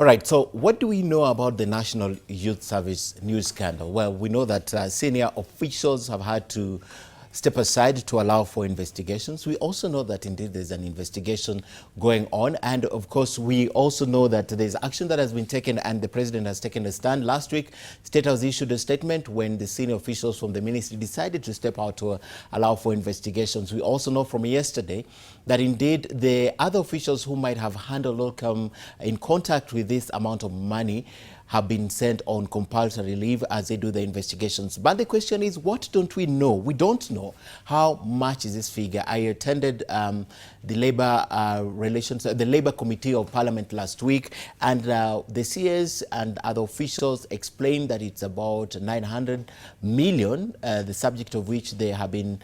All right, so what do we know about the National Youth Service news scandal? Well, we know that senior officials have had to step aside to allow for investigations. We also know that indeed there's an investigation going on. And of course, we also know that there's action that has been taken and the president has taken a stand. Last week, State House issued a statement when the senior officials from the ministry decided to step out to allow for investigations. We also know from yesterday that indeed the other officials who might have handled or come in contact with this amount of money have been sent on compulsory leave as they do the investigations. But the question is, what don't we know? We don't know how much is this figure. I attended the Labour the Labour Committee of Parliament last week, and the CS and other officials explained that it's about 900 million, the subject of which they have been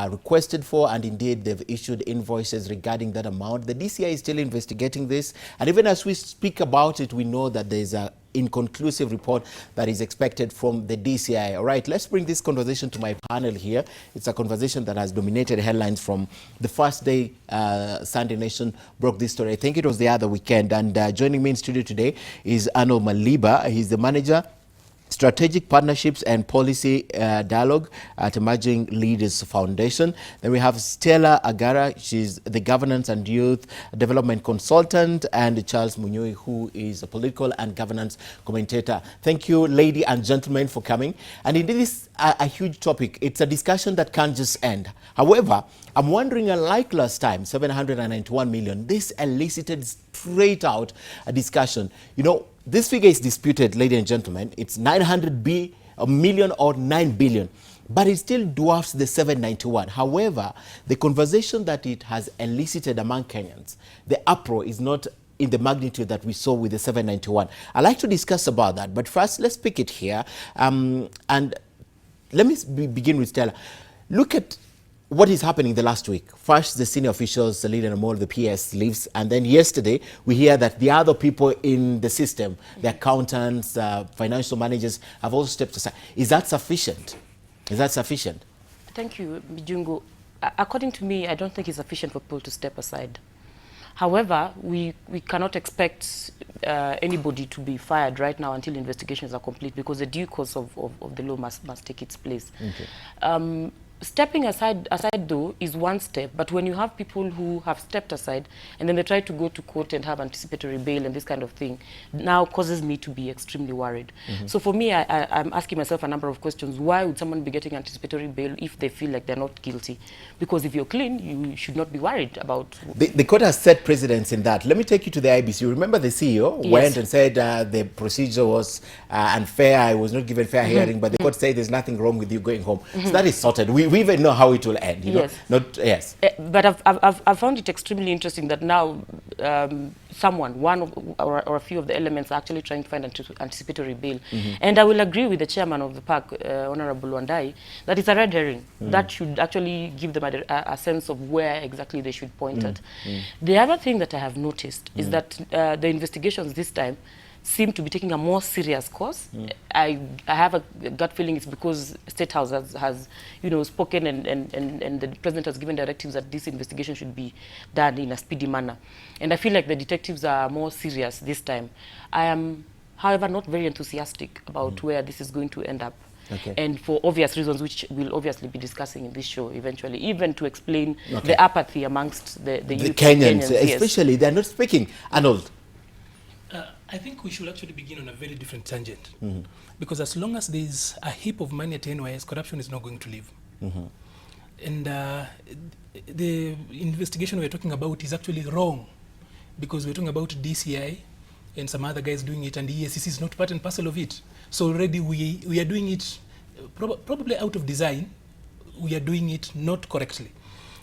requested for, and indeed they've issued invoices regarding that amount. The DCI is still investigating this, and even as we speak about it, we know that there's a inconclusive report that is expected from the DCI. All right, let's bring this conversation to my panel here. It's a conversation that has dominated headlines from the first day Sunday Nation broke this story. I think it was the other weekend. And joining me in studio today is Arnold Maliba. He's the manager, Strategic Partnerships and Policy Dialogue at Emerging Leaders Foundation. Then we have Stella Agara. She's the Governance and Youth Development Consultant, and Charles Munyui, who is a political and governance commentator. Thank you, ladies and gentlemen, for coming. And indeed, this is a huge topic. It's a discussion that can't just end. However, I'm wondering, like last time, 791 million, this elicited straight out a discussion. You know, this figure is disputed, ladies and gentlemen. It's 900 million or 9 billion, but it still dwarfs the 791. However, the conversation that it has elicited among Kenyans, the uproar is not in the magnitude that we saw with the 791. I'd like to discuss about that, but first, let's pick it here. And let me begin with Stella. Look at what is happening the last week. First, the senior officials, the leader and more of the PS leaves. And then yesterday, we hear that the other people in the system, the accountants, financial managers, have also stepped aside. Is that sufficient? Is that sufficient? Thank you, Mijungu. According to me, I don't think it's sufficient for people to step aside. However, we cannot expect anybody to be fired right now until investigations are complete, because the due course of the law must take its place. Okay. Stepping aside though is one step, but when you have people who have stepped aside and then they try to go to court and have anticipatory bail and this kind of thing, now causes me to be extremely worried. So for me, I'm asking myself a number of questions. Why would someone be getting anticipatory bail if they feel like they're not guilty? Because if you're clean, you should not be worried about... The court has set precedents in that. Let me take you to the IBC. Remember the CEO went and said the procedure was unfair, I was not given fair hearing, but the court said there's nothing wrong with you going home. So that is sorted. We even know how it will end, you know? Not, yes. But I've found it extremely interesting that now one or a few of the elements are actually trying to find anticipatory bail. And I will agree with the chairman of the park, Honorable Wandai, that it's a red herring. That should actually give them a sense of where exactly they should point at. The other thing that I have noticed is that the investigations this time seem to be taking a more serious course. I have a gut feeling it's because State House has spoken and the president has given directives that this investigation should be done in a speedy manner. And I feel like the detectives are more serious this time. I am, however, not very enthusiastic about where this is going to end up. Okay. And for obvious reasons, which we'll obviously be discussing in this show eventually, even to explain the apathy amongst the youth Kenyans, especially, they're not speaking. Arnold. I think we should actually begin on a very different tangent, because as long as there's a heap of money at NYS, corruption is not going to leave. And the investigation we're talking about is actually wrong, because we're talking about DCI and some other guys doing it, and the ESCC is not part and parcel of it. So already we are doing it probably out of design. We are doing it not correctly.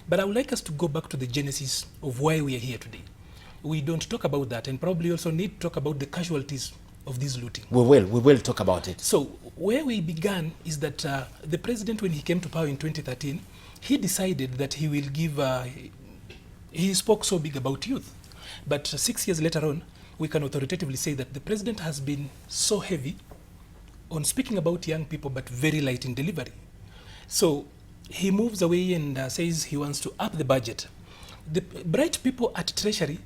But I would like us to go back to the genesis of why we are here today. We don't talk about that, and probably also need to talk about the casualties of this looting. We will talk about it. So where we began is that the president, when he came to power in 2013, he decided that he will give, he spoke so big about youth. But 6 years later on, we can authoritatively say that the president has been so heavy on speaking about young people, but very light in delivery. So he moves away and says he wants to up the budget. The bright people at Treasury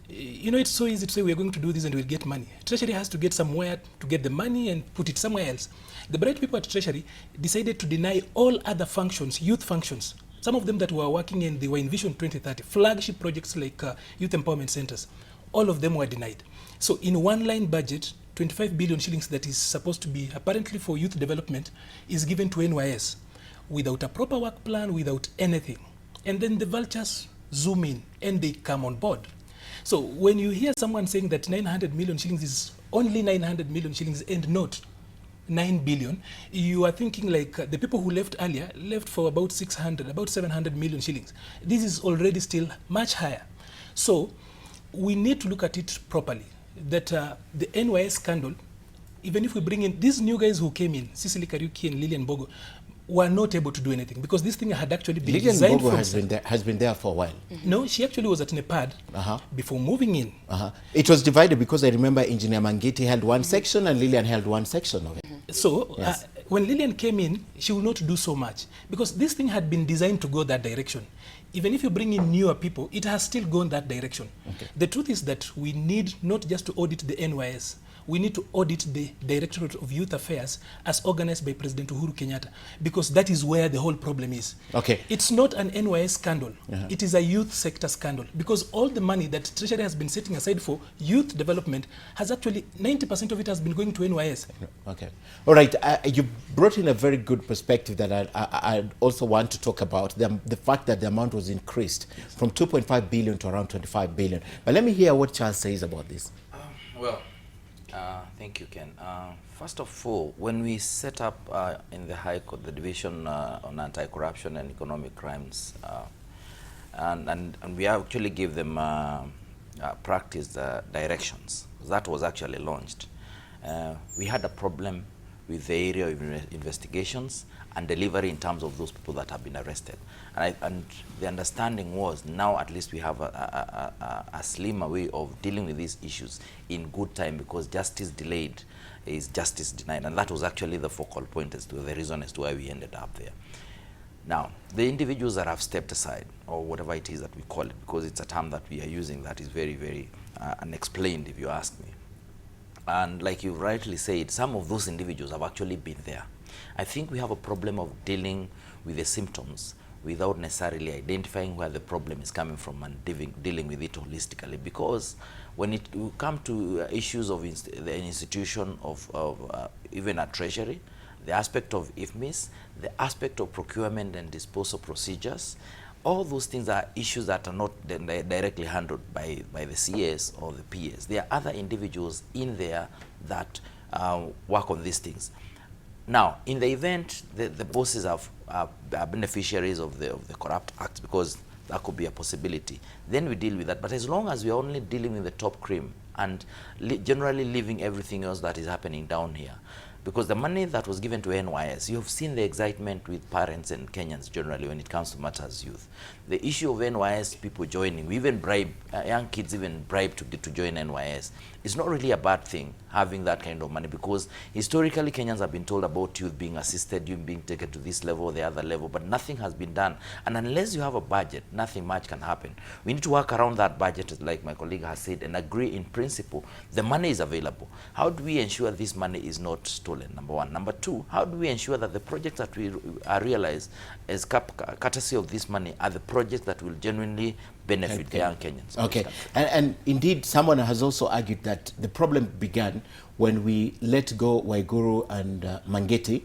You know, it's so easy to say we're going to do this and we'll get money. Treasury has to get somewhere to get the money and put it somewhere else. The bright people at Treasury decided to deny all other functions, youth functions. Some of them that were working in, they were in Vision 2030, flagship projects like youth empowerment centers. All of them were denied. So in one line budget, 25 billion shillings that is supposed to be apparently for youth development is given to NYS without a proper work plan, without anything. And then the vultures zoom in and they come on board. So when you hear someone saying that 900 million shillings is only 900 million shillings and not 9 billion, you are thinking like the people who left earlier left for about 600, about 700 million shillings. This is already still much higher. So we need to look at it properly, that the NYS scandal, even if we bring in these new guys who came in, Cicely Kariuki and Lilian Bogo, were not able to do anything because this thing had actually been designed Lilian Bogo has been there for a while. No, she actually was at NEPAD before moving in. It was divided because I remember Engineer Mangiti held one section and Lilian held one section of it. So yes. When Lilian came in, she will not do so much because this thing had been designed to go that direction. Even if you bring in newer people, it has still gone that direction. Okay. The truth is that we need not just to audit the NYS, we need to audit the Directorate of Youth Affairs as organized by President Uhuru Kenyatta, because that is where the whole problem is. Okay. It's not an NYS scandal. It is a youth sector scandal, because all the money that Treasury has been setting aside for youth development has actually, 90% of it has been going to NYS. Okay. All right. You brought in a very good perspective that I also want to talk about, the fact that the amount was increased from 2.5 billion to around 25 billion. But let me hear what Charles says about this. Thank you, Ken. First of all, when we set up in the High Court the Division on Anti-Corruption and Economic Crimes, and we actually gave them practice directions, that was actually launched. We had a problem with the area of investigations and delivery in terms of those people that have been arrested. And the understanding was now at least we have a slimmer way of dealing with these issues in good time, because justice delayed is justice denied. And that was actually the focal point as to the reason as to why we ended up there. Now, the individuals that have stepped aside, or whatever it is that we call it, because it's a term that we are using that is very, very unexplained, if you ask me. And like you rightly said, some of those individuals have actually been there. I think we have a problem of dealing with the symptoms without necessarily identifying where the problem is coming from and dealing with it holistically. Because when it will come to issues of the institution of even a treasury, the aspect of IFMIS, the aspect of procurement and disposal procedures, all those things are issues that are not directly handled by the CS or the PS. There are other individuals in there that work on these things. Now, in the event the bosses are beneficiaries of the Corrupt Act, because that could be a possibility, then we deal with that. But as long as we are only dealing with the top cream and generally leaving everything else that is happening down here, because the money that was given to NYS, you have seen the excitement with parents and Kenyans generally when it comes to matters youth. The issue of NYS people joining, we even bribe, young kids even bribe to join NYS. It's not really a bad thing having that kind of money, because historically Kenyans have been told about youth being assisted, youth being taken to this level or the other level, but nothing has been done. And unless you have a budget, nothing much can happen. We need to work around that budget, like my colleague has said, and agree in principle the money is available. How do we ensure this money is not stolen, number one? Number two, how do we ensure that the projects that we realize as courtesy of this money are the projects that will genuinely benefit the young Kenyans? Okay, and indeed someone has also argued that the problem began when we let go Waiguru and Mangeti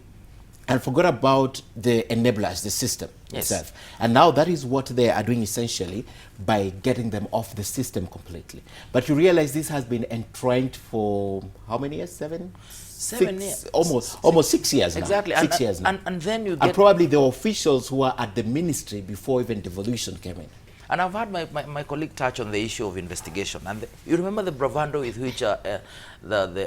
and forgot about the enablers, the system itself. And now that is what they are doing essentially by getting them off the system completely. But you realize this has been entrenched for how many years? Seven years. Almost 6 years now. Exactly. 6 years now. And then you get... And probably the officials who are at the ministry before even devolution came in. And I've had my colleague touch on the issue of investigation. And you remember the bravado with which the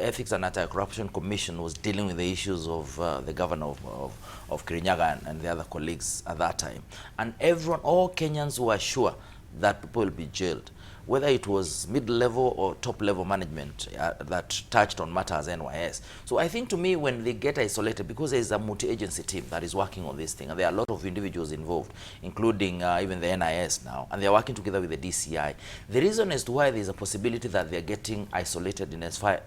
Ethics and Anti-Corruption Commission was dealing with the issues of the governor of Kirinyaga and the other colleagues at that time. And everyone, all Kenyans were sure that people will be jailed. whether it was mid-level or top-level management that touched on matters NYS. So I think to me, when they get isolated, because there is a multi-agency team that is working on this thing, and there are a lot of individuals involved, including even the NIS now, and they are working together with the DCI. The reason as to why there is a possibility that they are getting isolated in as far,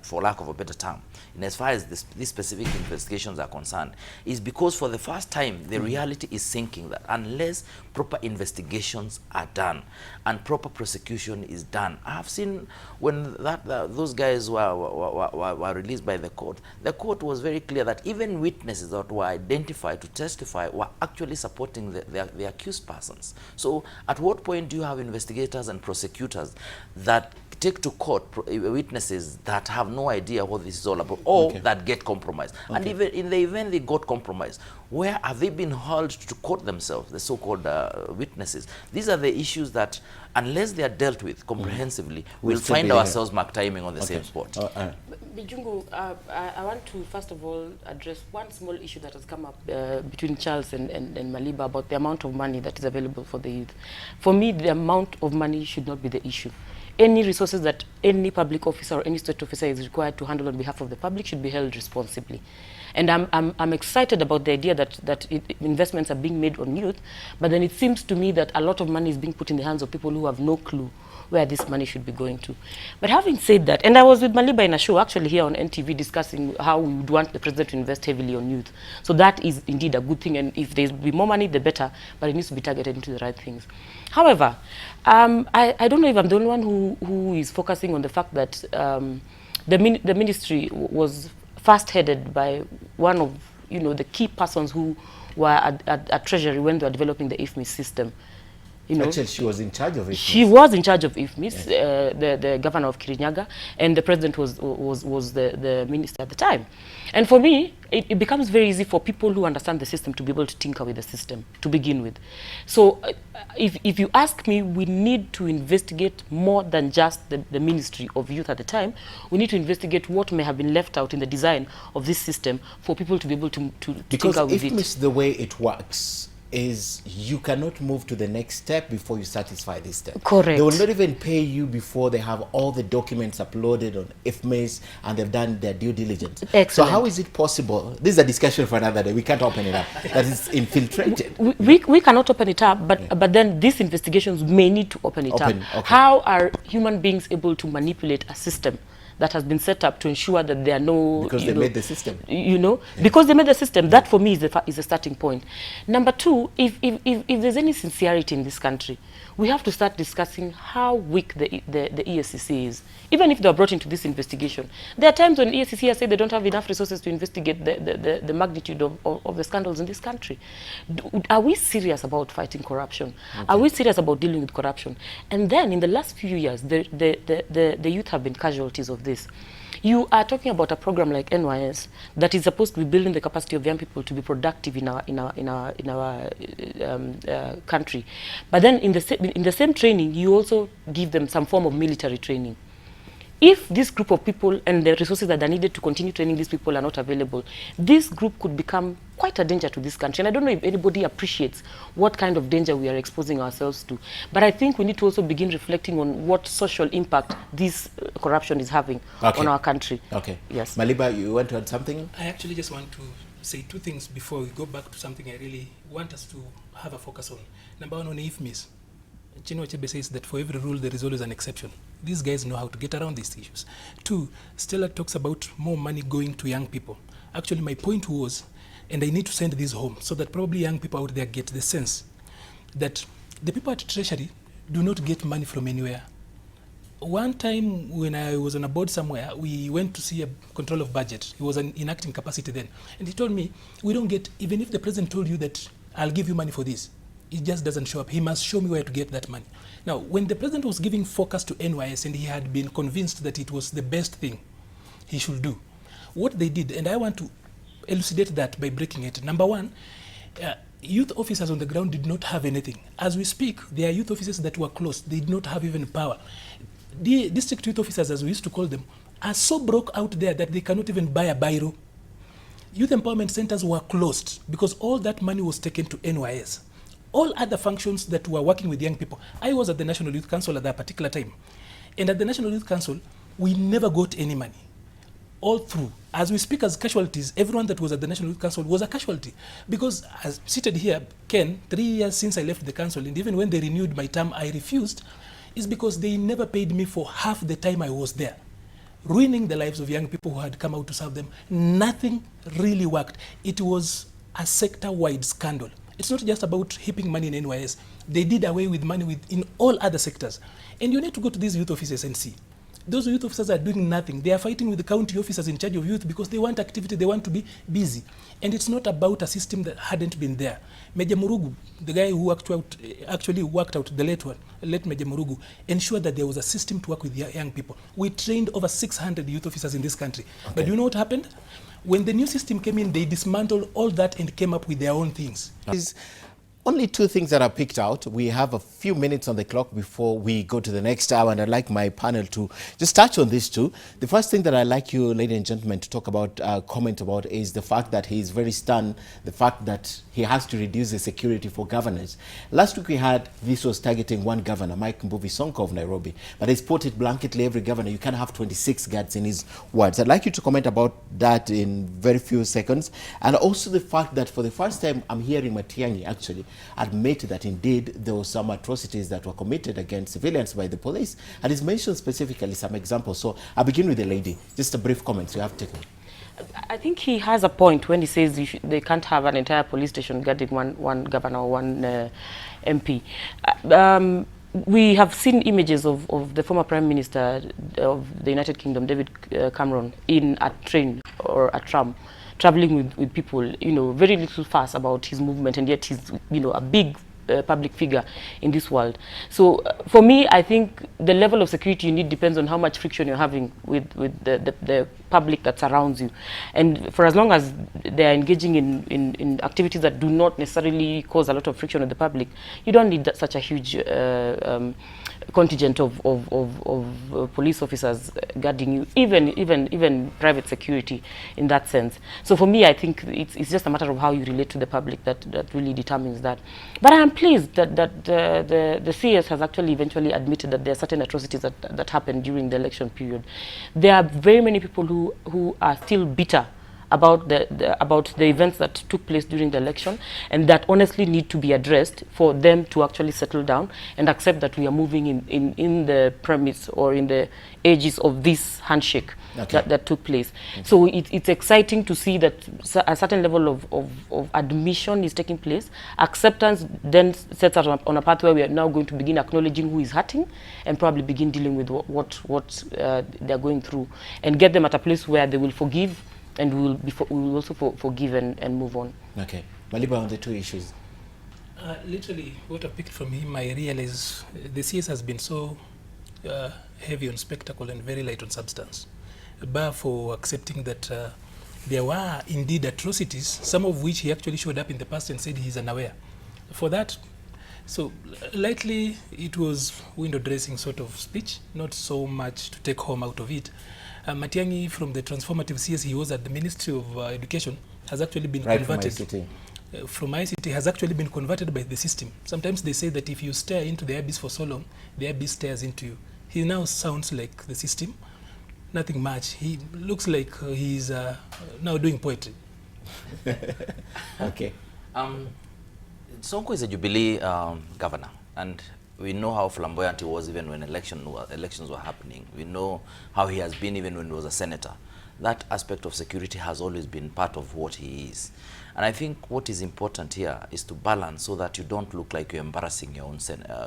for lack of a better term, in as far as these specific investigations are concerned, is because for the first time the reality is sinking that unless proper investigations are done and proper prosecution is done. I have seen when those guys were released by the court was very clear that even witnesses that were identified to testify were actually supporting the accused persons. So at what point do you have investigators and prosecutors that take to court witnesses that have no idea what this is all about, or that get compromised? And even in the event they got compromised, where have they been held to court themselves, the so-called witnesses? These are the issues that, unless they are dealt with comprehensively, we'll find ourselves mark timing on the same spot. Mijungu, I want to first of all address one small issue that has come up between Charles and Maliba about the amount of money that is available for the youth. For me, the amount of money should not be the issue. Any resources that any public officer or any state officer is required to handle on behalf of the public should be held responsibly. And I'm excited about the idea that investments are being made on youth, but then it seems to me that a lot of money is being put in the hands of people who have no clue where this money should be going to. But having said that, and I was with Maliba in a show actually here on NTV discussing how we would want the president to invest heavily on youth. So that is indeed a good thing, and if there's be more money, the better, but it needs to be targeted into the right things. However, I don't know if I'm the only one who is focusing on the fact that the ministry was first headed by one of the key persons who were at Treasury when they were developing the IFMIS system. Actually, she was in charge of IFMIS. She was in charge of IFMIS, the governor of Kirinyaga, and the president was the minister at the time. And for me, it becomes very easy for people who understand the system to be able to tinker with the system to begin with. So if you ask me, we need to investigate more than just the Ministry of Youth at the time. We need to investigate what may have been left out in the design of this system for people to be able to tinker with it. Because IFMIS, the way it works, is you cannot move to the next step before you satisfy this step. Correct. They will not even pay you before they have all the documents uploaded on IFMIS and they've done their due diligence. Excellent. So how is it possible? This is a discussion for another day. We can't open it up. That is infiltrated. We cannot open it up, but then these investigations may need to open it up. Okay. How are human beings able to manipulate a system that has been set up to ensure that there are no... Because they made the system. Because they made the system. That for me is a starting point. Number two, if there's any sincerity in this country, we have to start discussing how weak the ESCC is. Even if they are brought into this investigation, there are times when ESCC has said they don't have enough resources to investigate the magnitude of the scandals in this country. Are we serious about fighting corruption? Are we serious about dealing with corruption? And then in the last few years, the youth have been casualties of this. You are talking about a program like NYS that is supposed to be building the capacity of young people to be productive in our country. But then in the same training, you also give them some form of military training. If this group of people and the resources that are needed to continue training these people are not available, this group could become quite a danger to this country. And I don't know if anybody appreciates what kind of danger we are exposing ourselves to. But I think we need to also begin reflecting on what social impact this corruption is having on our country. Okay. Yes. Maliba, you want to add something? I actually just want to say two things before we go back to something I really want us to have a focus on. Number one, on IFMIS. Chinua Achebe says that for every rule there is always an exception. These guys know how to get around these issues. Two, Stella talks about more money going to young people. Actually, my point was, and I need to send this home so that probably young people out there get the sense that the people at Treasury do not get money from anywhere. One time when I was on a board somewhere, we went to see a control of budget. He was in acting capacity then. And he told me, we don't get, even if the president told you that I'll give you money for this, it just doesn't show up. He must show me where to get that money. Now, when the president was giving focus to NYS and he had been convinced that it was the best thing he should do, what they did, and I want to elucidate that by breaking it. Number one, youth officers on the ground did not have anything. As we speak, there are youth officers that were closed. They did not have even power. The district youth officers, as we used to call them, are so broke out there that they cannot even buy a biro. Youth empowerment centers were closed because all that money was taken to NYS. all other functions that were working with young people. I was at the National Youth Council at that particular time. And at the National Youth Council, we never got any money. All through. As we speak as casualties, everyone that was at the National Youth Council was a casualty. Because as seated here, Ken, 3 years since I left the council, and even when they renewed my term, I refused, is because they never paid me for half the time I was there, ruining the lives of young people who had come out to serve them. Nothing really worked. It was a sector-wide scandal. It's not just about heaping money in NYS. They did away with money in all other sectors. And you need to go to these youth offices and see. Those youth officers are doing nothing. They are fighting with the county officers in charge of youth because they want activity, they want to be busy. And it's not about a system that hadn't been there. Major Murugu, the guy who actually worked out, the late Major Murugu, ensured that there was a system to work with young people. We trained over 600 youth officers in this country. Okay. But you know what happened? When the new system came in, they dismantled all that and came up with their own things. Only two things that are picked out. We have a few minutes on the clock before we go to the next hour, and I'd like my panel to just touch on these two. The first thing that I'd like you, ladies and gentlemen, to talk about, comment about, is the fact that he is very stunned, the fact that he has to reduce the security for governors. Last week we had, this was targeting one governor, Mike Mbuvi Sonko of Nairobi, but he's put it blanketly every governor. You can't have 26 guards in his wards. I'd like you to comment about that in very few seconds. And also the fact that for the first time I'm hearing Matiang'i actually admit that indeed there were some atrocities that were committed against civilians by the police, and he's mentioned specifically some examples. So I'll begin with the lady. Just a brief comment you have taken. I think he has a point when he says they can't have an entire police station guarding one governor or one MP. We have seen images of the former Prime Minister of the United Kingdom, David Cameron, in a train or a tram, traveling with people, you know, very little fuss about his movement, and yet he's, you know, a big public figure in this world. So for me, I think the level of security you need depends on how much friction you're having with the public that surrounds you. And for as long as they're engaging in activities that do not necessarily cause a lot of friction with the public, you don't need such a huge contingent of police officers guarding you, even private security in that sense. So for me, I think it's just a matter of how you relate to the public that really determines that. But I am pleased that the CS has actually eventually admitted that there are certain atrocities that happened during the election period. There are very many people who are still bitter about the events that took place during the election, and that honestly need to be addressed for them to actually settle down and accept that we are moving in the premise or in the edges of this handshake that took place. So it's exciting to see that a certain level of admission is taking place. Acceptance then sets us on a path where we are now going to begin acknowledging who is hurting and probably begin dealing with what they're going through, and get them at a place where they will forgive, and we will also forgive and move on. Okay. Maliba, on the two issues. Literally, what I picked from him, I realize the CS has been so heavy on spectacle and very light on substance. Bar for accepting that there were indeed atrocities, some of which he actually showed up in the past and said he's unaware. For that, so lightly, it was window dressing sort of speech, not so much to take home out of it. Matiang'i, from the transformative CS he was at the Ministry of Education, has actually been converted. From ICT has actually been converted by the system. Sometimes they say that if you stare into the abyss for so long, the abyss stares into you. He now sounds like the system, nothing much. He looks like he's now doing poetry. Okay. Sonko is a Jubilee governor, and we know how flamboyant he was even when elections were happening. We know how he has been even when he was a senator. That aspect of security has always been part of what he is. And I think what is important here is to balance so that you don't look like you're embarrassing your own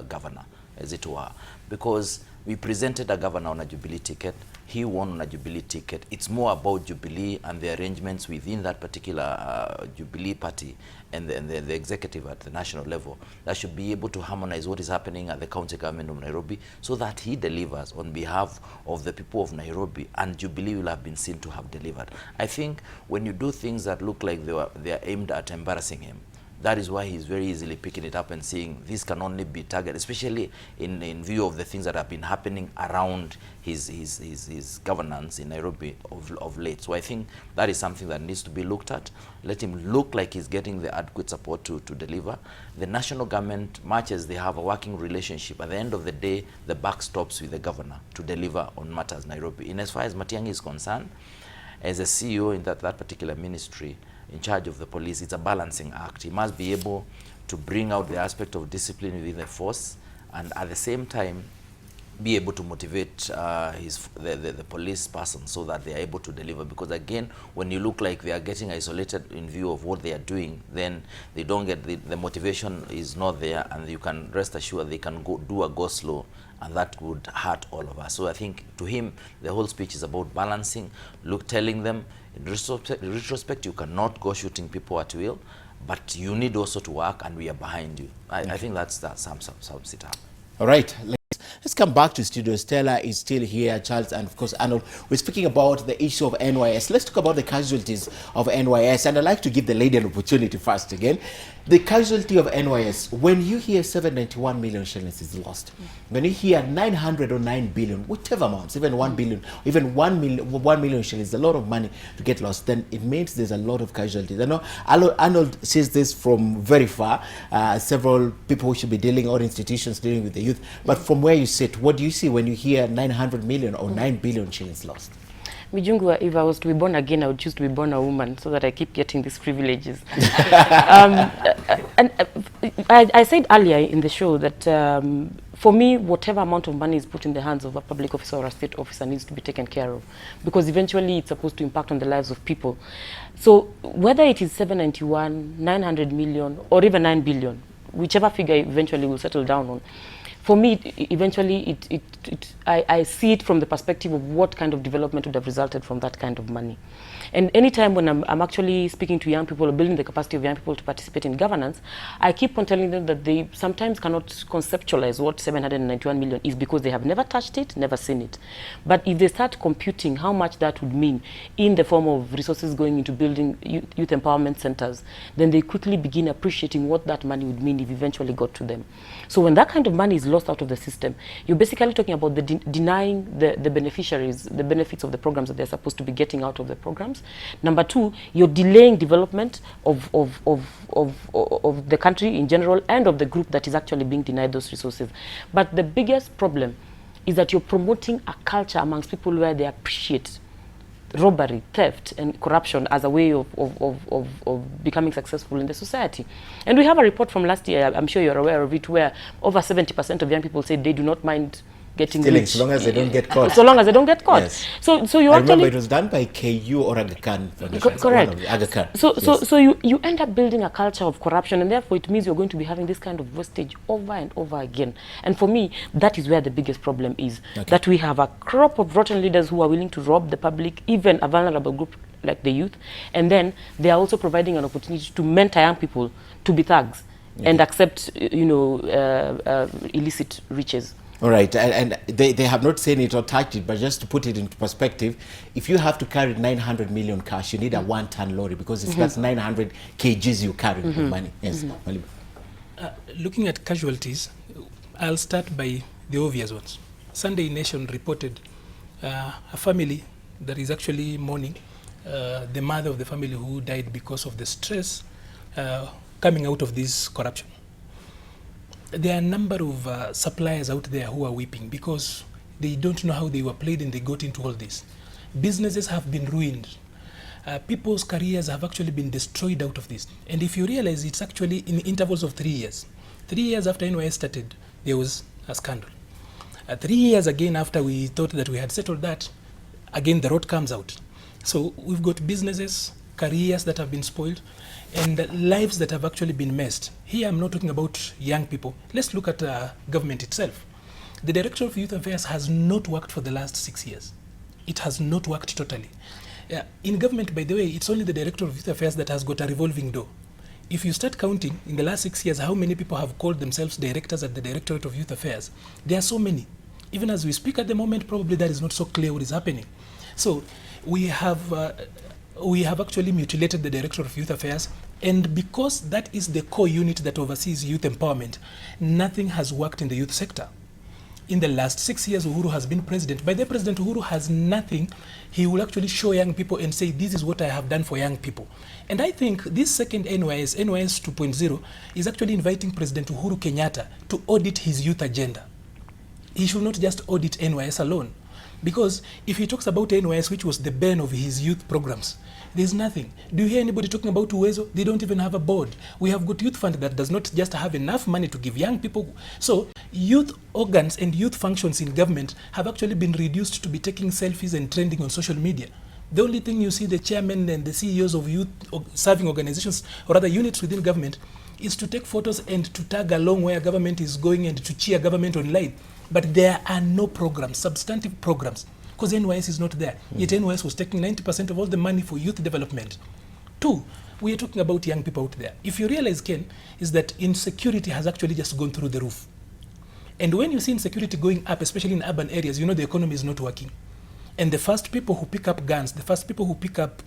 governor, as it were. Because we presented a governor on a Jubilee ticket. He won on a Jubilee ticket. It's more about Jubilee and the arrangements within that particular Jubilee party and the executive at the national level that should be able to harmonize what is happening at the county government of Nairobi so that he delivers on behalf of the people of Nairobi, and Jubilee will have been seen to have delivered. I think when you do things that look like they are aimed at embarrassing him, that is why he's very easily picking it up and saying this can only be targeted, especially in view of the things that have been happening around his governance in Nairobi of late. So I think that is something that needs to be looked at. Let him look like he's getting the adequate support to deliver. The national government, much as they have a working relationship, at the end of the day, the buck stops with the governor to deliver on matters Nairobi. In as far as Matiang'i is concerned, as a CEO in that particular ministry, in charge of the police, it's a balancing act. He must be able to bring out the aspect of discipline within the force, and at the same time be able to motivate the police person so that they are able to deliver. Because again, when you look like they are getting isolated in view of what they are doing, then they don't get the motivation is not there, and you can rest assured they can go do a go slow, and that would hurt all of us. So I think to him, the whole speech is about balancing, telling them in retrospect, you cannot go shooting people at will, but you need also to work, and we are behind you. I think that sums it up. All right. Let's come back to studio. Stella is still here, Charles, and of course Arnold. We're speaking about the issue of NYS. Let's talk about the casualties of NYS, and I'd like to give the lady an opportunity first again. The casualty of NYS, when you hear 791 million shillings is lost, when you hear 909 billion, whatever amounts, even 1 billion, even 1 million shillings, a lot of money to get lost, then it means there's a lot of casualties. I know Arnold says this from very far, several people who should be dealing, or institutions dealing with the youth, but from where you sit, what do you see when you hear 900 million or 9 billion shillings lost? Mijungu, if I was to be born again, I would choose to be born a woman so that I keep getting these privileges. I said earlier in the show that for me, whatever amount of money is put in the hands of a public officer or a state officer needs to be taken care of, because eventually it's supposed to impact on the lives of people. So whether it is 791, 900 million, or even 9 billion, whichever figure eventually will settle down on, for me, eventually, I see it from the perspective of what kind of development would have resulted from that kind of money. And anytime when I'm actually speaking to young people or building the capacity of young people to participate in governance, I keep on telling them that they sometimes cannot conceptualize what 791 million is, because they have never touched it, never seen it. But if they start computing how much that would mean in the form of resources going into building youth empowerment centers, then they quickly begin appreciating what that money would mean if eventually got to them. So when that kind of money is lost out of the system, you're basically talking about the denying the beneficiaries the benefits of the programs that they're supposed to be getting out of the programs. Number two, you're delaying development of the country in general and of the group that is actually being denied those resources. But the biggest problem is that you're promoting a culture amongst people where they appreciate robbery, theft, and corruption as a way of becoming successful in the society. And we have a report from last year, I'm sure you're aware of it, where over 70% of young people say they do not mind getting stealing, rich. so long as they don't get caught. So long as they don't get caught. Yes. So you I actually... remember it was done by KU or Aga Khan Foundation. Correct. Aga Khan. So you end up building a culture of corruption, and therefore it means you're going to be having this kind of wastage over and over again. And for me, that is where the biggest problem is. Okay. That we have a crop of rotten leaders who are willing to rob the public, even a vulnerable group like the youth, and then they are also providing an opportunity to mentor young people to be thugs and accept, illicit riches. All right, and they have not seen it or touched it, but just to put it into perspective, if you have to carry 900 million cash, you need a one-ton lorry, because it's that's 900 kgs you carry of money. Yes, Maliba. Looking at casualties, I'll start by the obvious ones. Sunday Nation reported a family that is actually mourning the mother of the family who died because of the stress coming out of this corruption. There are a number of suppliers out there who are weeping because they don't know how they were played and they got into all this. Businesses have been ruined. People's careers have actually been destroyed out of this. And if you realize, it's actually in intervals of 3 years. 3 years after NYS started, there was a scandal. 3 years again after we thought that we had settled that, again the rot comes out. So we've got businesses, careers that have been spoiled, and lives that have actually been messed. Here I'm not talking about young people. Let's look at government itself. The Director of Youth Affairs has not worked for the last 6 years. It has not worked totally. In government, by the way, it's only the Director of Youth Affairs that has got a revolving door. If you start counting in the last 6 years how many people have called themselves directors at the Directorate of Youth Affairs, there are so many. Even as we speak at the moment, probably that is not so clear what is happening. So we have we have actually mutilated the Director of Youth Affairs, and because that is the core unit that oversees youth empowerment, nothing has worked in the youth sector. In the last 6 years, Uhuru has been president. By the President Uhuru has nothing. He will actually show young people and say, this is what I have done for young people. And I think this second NYS 2.0, is actually inviting President Uhuru Kenyatta to audit his youth agenda. He should not just audit NYS alone. Because if he talks about NYS, which was the bane of his youth programs, there's nothing. Do you hear anybody talking about Uwezo? They don't even have a board. We have got youth fund that does not just have enough money to give young people. So youth organs and youth functions in government have actually been reduced to be taking selfies and trending on social media. The only thing you see the chairman and the CEOs of youth serving organizations, or other units within government, is to take photos and to tag along where government is going and to cheer government online. But there are no programs, substantive programs, because NYS is not there. Yet NYS was taking 90% of all the money for youth development. 2, we are talking about young people out there. If you realize, Ken, is that insecurity has actually just gone through the roof. And when you see insecurity going up, especially in urban areas, you know the economy is not working. And the first people who pick up guns, the first people who pick up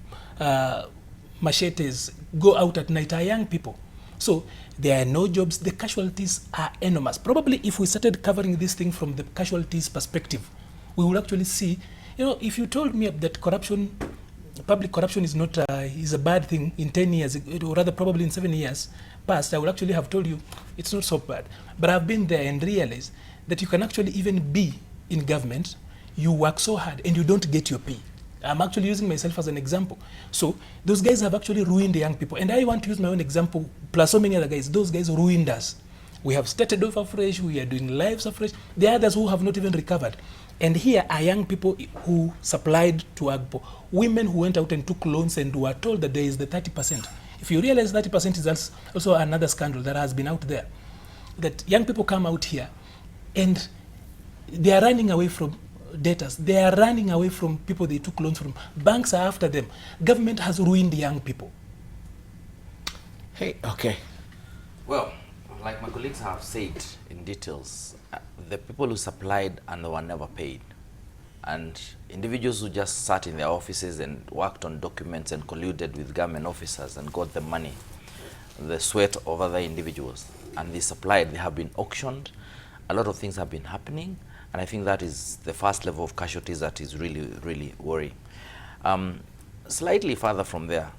machetes, go out at night are young people. So there are no jobs. The casualties are enormous. Probably if we started covering this thing from the casualties perspective, we will actually see, you know, if you told me that corruption, public corruption is not is a bad thing in 10 years, or rather probably in 7 years past, I would actually have told you it's not so bad. But I've been there and realized that you can actually even be in government, you work so hard and you don't get your pay. I'm actually using myself as an example. So those guys have actually ruined the young people. And I want to use my own example, plus so many other guys. Those guys ruined us. We have started off afresh, we are doing lives afresh. There are others who have not even recovered. And here are young people who supplied to Agbo, women who went out and took loans and were told that there is the 30%. If you realize 30% is also another scandal that has been out there, that young people come out here and they are running away from debtors. They are running away from people they took loans from. Banks are after them. Government has ruined the young people. Hey, okay. Well, like my colleagues have said in details, the people who supplied and they were never paid, and individuals who just sat in their offices and worked on documents and colluded with government officers and got the money, the sweat of other individuals, and they supplied, they have been auctioned. A lot of things have been happening, and I think that is the first level of casualties that is really, really worrying. Slightly further from there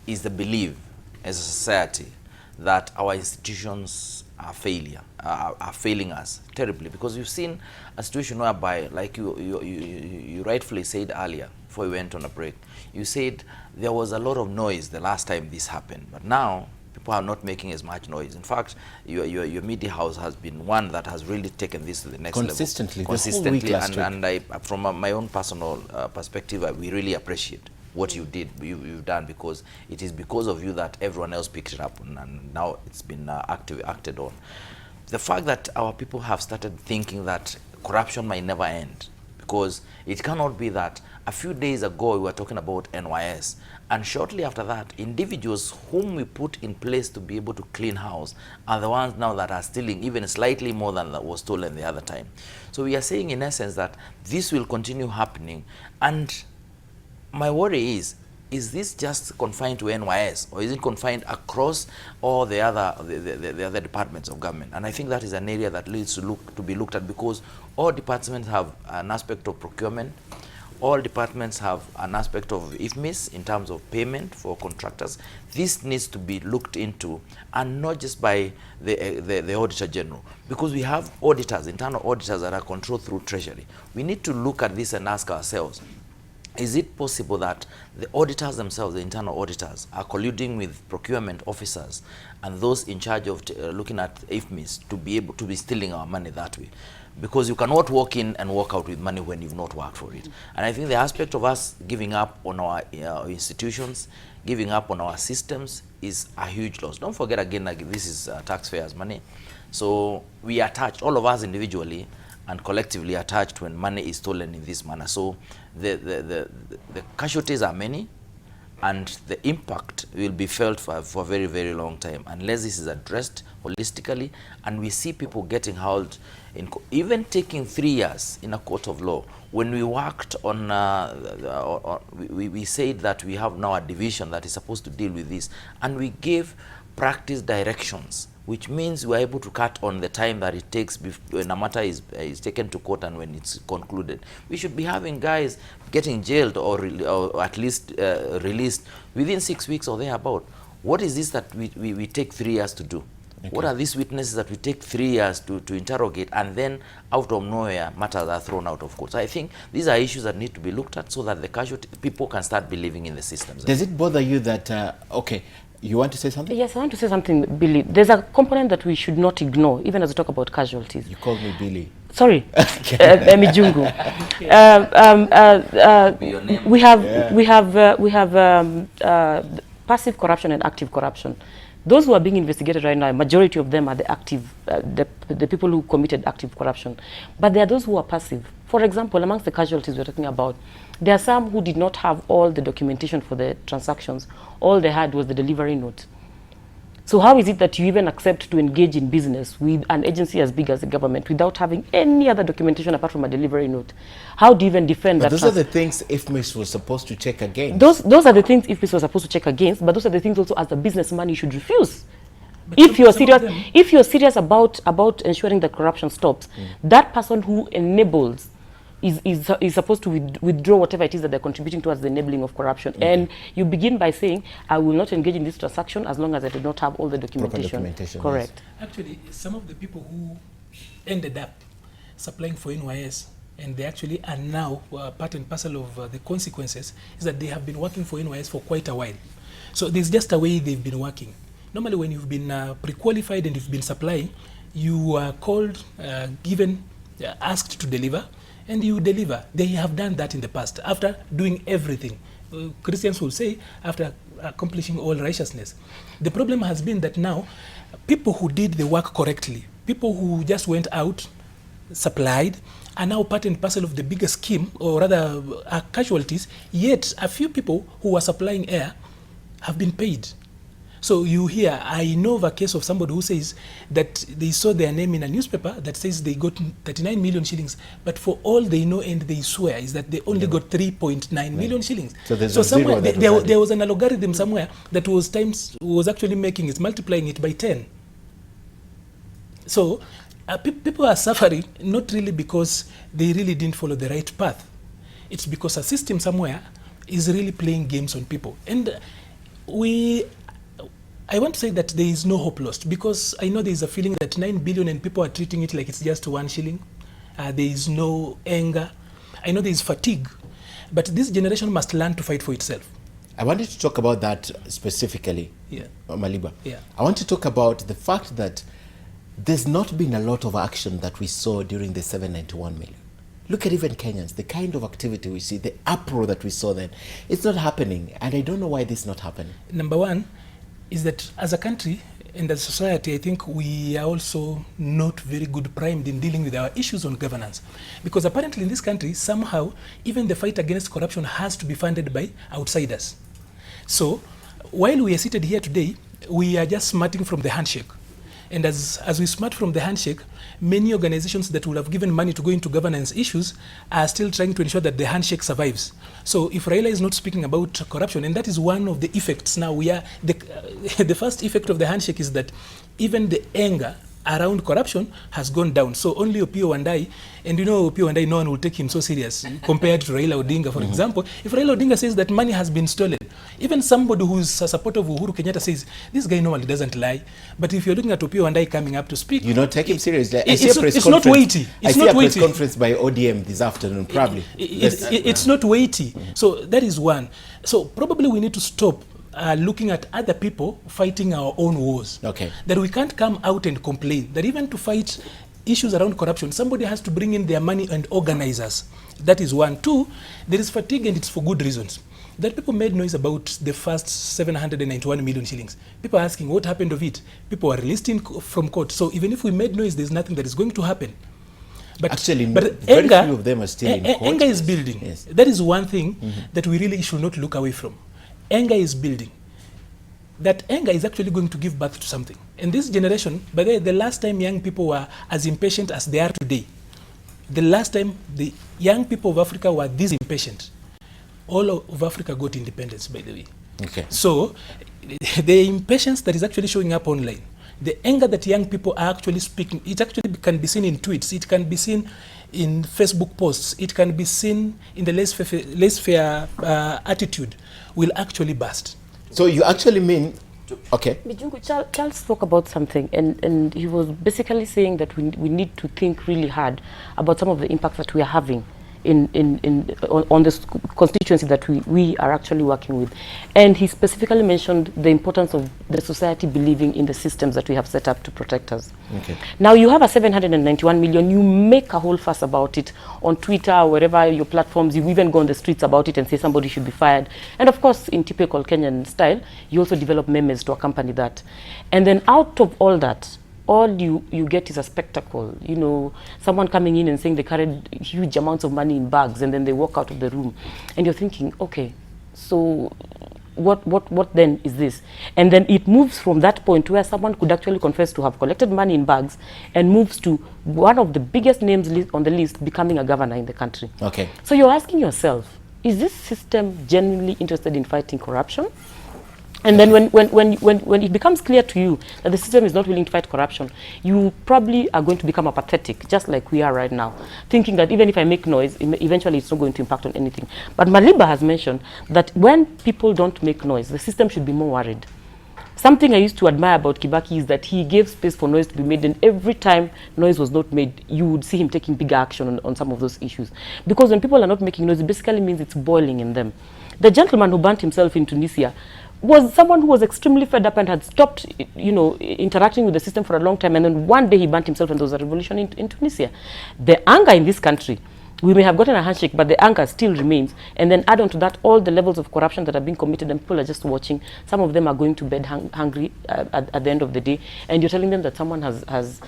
is the belief as a society that our institutions are failing us terribly, because we've seen a situation whereby, like you rightfully said earlier, before we went on a break, you said there was a lot of noise the last time this happened, but now people are not making as much noise. In fact, your media house has been one that has really taken this to the next level. Consistently, and I, from my own personal perspective, we really appreciate what you did, you've done, because it is because of you that everyone else picked it up, and now it's been acted on. The fact that our people have started thinking that corruption might never end, because it cannot be that a few days ago we were talking about NYS, and shortly after that, individuals whom we put in place to be able to clean house are the ones now that are stealing even slightly more than that was stolen the other time. So we are saying in essence that this will continue happening, and my worry is this just confined to NYS, or is it confined across all the other departments of government? And I think that is an area that needs to be looked at, because all departments have an aspect of procurement, all departments have an aspect of IFMIS in terms of payment for contractors. This needs to be looked into, and not just by the Auditor General, because we have auditors, internal auditors that are controlled through Treasury. We need to look at this and ask ourselves, is it possible that the auditors themselves, the internal auditors, are colluding with procurement officers and those in charge of looking at IFMIS to be able to be stealing our money that way? Because you cannot walk in and walk out with money when you've not worked for it. And I think the aspect of us giving up on our institutions, giving up on our systems is a huge loss. Don't forget again, like, this is taxpayers' money. So we are touched, all of us individually and collectively are touched when money is stolen in this manner. So the casualties are many, and the impact will be felt for a very, very long time unless this is addressed holistically, and we see people getting held in even taking 3 years in a court of law. When we worked on, we said that we have now a division that is supposed to deal with this, and we gave practice directions, which means we are able to cut on the time that it takes when a matter is taken to court and when it's concluded. We should be having guys getting jailed or at least released within 6 weeks or thereabout. What is this that we take 3 years to do? Okay. What are these witnesses that we take 3 years to interrogate, and then out of nowhere matters are thrown out of court? So I think these are issues that need to be looked at so that the casualty people can start believing in the systems. Does it bother you that, okay, you want to say something? Yes, I want to say something, Billy. There's a component that we should not ignore, even as we talk about casualties. You called me Billy. Sorry, Mijungu. We have passive corruption and active corruption. Those who are being investigated right now, a majority of them are the active, the people who committed active corruption. But there are those who are passive. For example, amongst the casualties we're talking about, there are some who did not have all the documentation for the transactions. All they had was the delivery note. So how is it that you even accept to engage in business with an agency as big as the government without having any other documentation apart from a delivery note? How do you even defend that? Those are the things IFMIS was supposed to check against. Those are the things IFMIS was supposed to check against, but those are the things also as a businessman you should refuse. But if you're serious about ensuring that corruption stops, that person who enables is supposed to withdraw whatever it is that they're contributing towards the enabling of corruption. Okay. And you begin by saying, I will not engage in this transaction as long as I do not have all the documentation. Correct. Yes. Actually, some of the people who ended up supplying for NYS, and they actually are now part and parcel of the consequences, is that they have been working for NYS for quite a while. So there's just a way they've been working. Normally when you've been pre-qualified and you've been supplying, you are called, given, asked to deliver, and you deliver. They have done that in the past after doing everything. Christians will say after accomplishing all righteousness. The problem has been that now people who did the work correctly, people who just went out, supplied, are now part and parcel of the bigger scheme, or rather are casualties, yet a few people who are supplying air have been paid. So you hear, I know of a case of somebody who says that they saw their name in a newspaper that says they got 39 million shillings, but for all they know and they swear is that they only got 3.9 million shillings. So somewhere there was an algorithm somewhere that was actually making it, multiplying it by 10. So people are suffering not really because they really didn't follow the right path. It's because a system somewhere is really playing games on people. And I want to say that there is no hope lost, because I know there is a feeling that 9 billion and people are treating it like it's just 1 shilling. There is no anger. I know there is fatigue, but this generation must learn to fight for itself. I wanted to talk about that specifically, Maliba. Yeah. I want to talk about the fact that there's not been a lot of action that we saw during the 791 million. Look at even Kenyans, the kind of activity we see, the uproar that we saw then. It's not happening, and I don't know why this is not happening. Number one is that as a country and as a society, I think we are also not very good primed in dealing with our issues on governance. Because apparently in this country, somehow, even the fight against corruption has to be funded by outsiders. So while we are seated here today, we are just smarting from the handshake. And as we smart from the handshake, many organizations that will have given money to go into governance issues are still trying to ensure that the handshake survives. So if Raila is not speaking about corruption, and that is one of the effects now, the first effect of the handshake is that even the anger around corruption has gone down. So only Opiyo Wandayi, and you know Opiyo Wandayi, no one will take him so serious compared to Raila Odinga, for example. If Raila Odinga says that money has been stolen, even somebody who's a supporter of Uhuru Kenyatta says, this guy normally doesn't lie. But if you're looking at Opiyo Wandayi coming up to speak, you don't take him seriously. It's not weighty. I see a press conference by ODM this afternoon, probably. It's not weighty. So that is one. So probably we need to stop looking at other people fighting our own wars. Okay. That we can't come out and complain. That even to fight issues around corruption, somebody has to bring in their money and organize us. That is one. Two, there is fatigue, and it's for good reasons. That people made noise about the first 791 million shillings. People are asking what happened of it. People are released from court. So even if we made noise, there's nothing that is going to happen. But actually, very few of them are still in court. Anger is building. Yes. That is one thing that we really should not look away from. anger is building. That anger is actually going to give birth to something. And this generation, by the last time young people were as impatient as they are today, the last time the young people of Africa were this impatient, all of Africa got independence, by the way. Okay. So the impatience that is actually showing up online, the anger that young people are actually speaking, it actually can be seen in tweets, it can be seen in Facebook posts, it can be seen in the laissez-faire attitude, will actually burst. So you actually mean, okay. Mijungu, Charles spoke about something, and he was basically saying that we need to think really hard about some of the impacts that we are having on the constituency that we are actually working with. And he specifically mentioned the importance of the society believing in the systems that we have set up to protect us. Okay. Now you have a 791 million, you make a whole fuss about it on Twitter or wherever your platforms, you even go on the streets about it and say somebody should be fired. And of course, in typical Kenyan style, you also develop memes to accompany that. And then out of all that, all you get is a spectacle. You know, someone coming in and saying they carried huge amounts of money in bags and then they walk out of the room. And you're thinking, okay, so what then is this? And then it moves from that point where someone could actually confess to have collected money in bags and moves to one of the biggest names on the list becoming a governor in the country. Okay. So you're asking yourself, is this system genuinely interested in fighting corruption? And then when it becomes clear to you that the system is not willing to fight corruption, you probably are going to become apathetic, just like we are right now, thinking that even if I make noise, eventually it's not going to impact on anything. But Maliba has mentioned that when people don't make noise, the system should be more worried. Something I used to admire about Kibaki is that he gave space for noise to be made, and every time noise was not made, you would see him taking bigger action on some of those issues. Because when people are not making noise, it basically means it's boiling in them. The gentleman who burnt himself in Tunisia was someone who was extremely fed up and had stopped, you know, interacting with the system for a long time, and then one day he burnt himself and there was a revolution in Tunisia. The anger in this country, we may have gotten a handshake, but the anger still remains. And then add on to that all the levels of corruption that are being committed, and people are just watching. Some of them are going to bed hungry at the end of the day, and you're telling them that someone has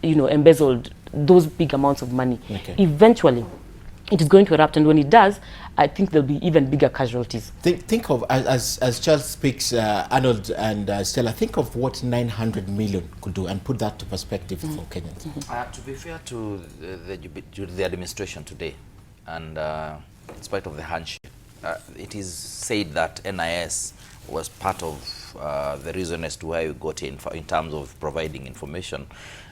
you know, embezzled those big amounts of money. Okay. Eventually, it is going to erupt, and when it does, I think there'll be even bigger casualties. Think of, as Charles speaks, Arnold and Stella, think of what 900 million could do, and put that to perspective for Kenyans. To be fair to the administration today, and in spite of the handshake, it is said that NYS was part of the reason as to why we got in terms of providing information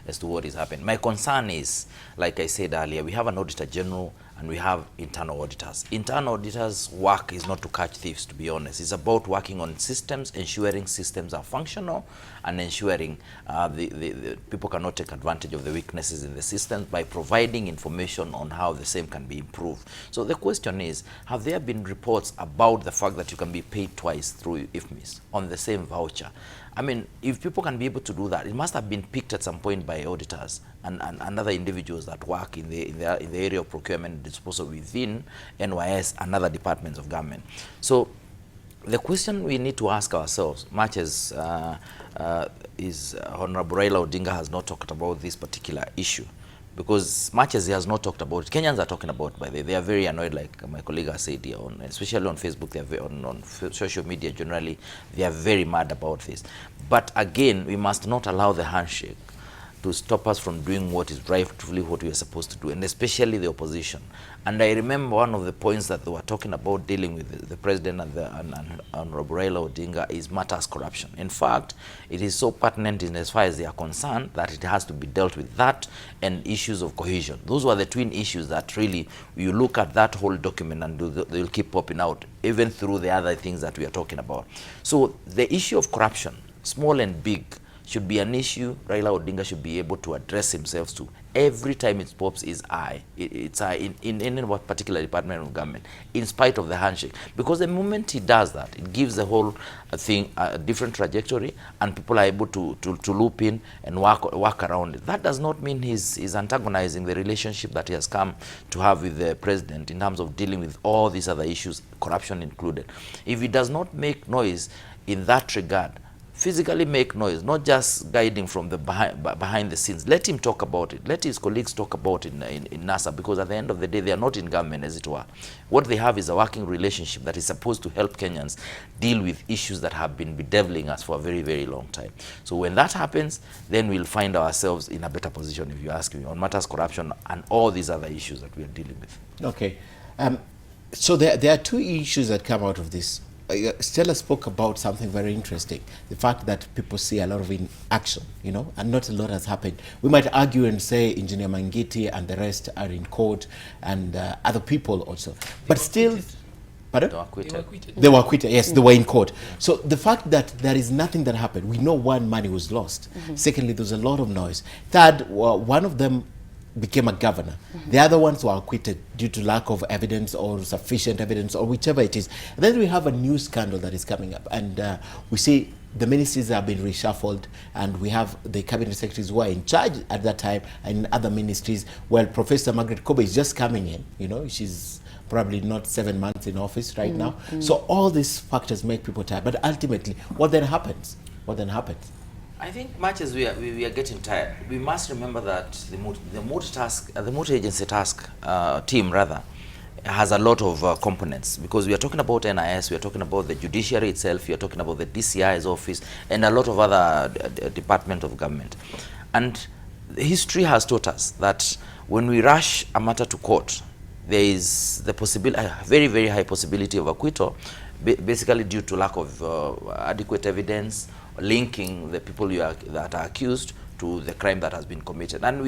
as to what is happening. My concern is, like I said earlier, we have an auditor general and we have internal auditors. Internal auditors' work is not to catch thieves, to be honest. It's about working on systems, ensuring systems are functional, and ensuring the people cannot take advantage of the weaknesses in the system by providing information on how the same can be improved. So the question is, have there been reports about the fact that you can be paid twice through IFMIS on the same voucher? I mean, if people can be able to do that, it must have been picked at some point by auditors and other individuals that work in the area of procurement and disposal within NYS and other departments of government. So the question we need to ask ourselves, much as Honorable Raila Odinga has not talked about this particular issue, because much as he has not talked about it, Kenyans are talking about, by the way, they are very annoyed, like my colleague has said here, especially on Facebook, they are very, on social media generally, they are very mad about this. But again, we must not allow the handshake to stop us from doing what is rightfully what we are supposed to do, and especially the opposition. And I remember one of the points that they were talking about dealing with the president and Honorable Raila Odinga is matters corruption. In fact, it is so pertinent in as far as they are concerned that it has to be dealt with that and issues of cohesion. Those were the twin issues that really, you look at that whole document and they'll keep popping out, even through the other things that we are talking about. So the issue of corruption, small and big, should be an issue Raila Odinga should be able to address himself to. Every time it pops his eye, it's eye in any particular department of government, in spite of the handshake. Because the moment he does that, it gives the whole thing a different trajectory, and people are able to loop in and work around it. That does not mean he's antagonizing the relationship that he has come to have with the president in terms of dealing with all these other issues, corruption included. If he does not make noise in that regard, physically make noise, not just guiding from the behind the scenes. Let him talk about it. Let his colleagues talk about it in NASA, because at the end of the day, they are not in government, as it were. What they have is a working relationship that is supposed to help Kenyans deal with issues that have been bedeviling us for a very, very long time. So when that happens, then we'll find ourselves in a better position, if you ask me, on matters corruption and all these other issues that we are dealing with. Okay. So there are two issues that come out of this. Stella spoke about something very interesting, the fact that people see a lot of inaction, and not a lot has happened. We might argue and say Engineer Mangiti and the rest are in court, and other people also. But still, pardon? They were acquitted. They were acquitted, yes, they were in court. So the fact that there is nothing that happened, we know one, money was lost. Secondly, there's a lot of noise. Third, one of them became a governor. The other ones were acquitted due to lack of evidence or sufficient evidence or whichever it is. And then we have a new scandal that is coming up, and we see the ministries have been reshuffled, and we have the cabinet secretaries who are in charge at that time and other ministries. Well, Professor Margaret Kobe is just coming in, she's probably not 7 months in office right now. So all these factors make people tired. But ultimately, what then happens? I think much as we are getting tired, we must remember that the multi-agency task team has a lot of components, because we are talking about NYS, we are talking about the judiciary itself, we are talking about the DCI's office, and a lot of other department of government. And history has taught us that when we rush a matter to court, there is the possibility, a very, very high possibility of acquittal, basically due to lack of adequate evidence linking the people that are accused to the crime that has been committed. And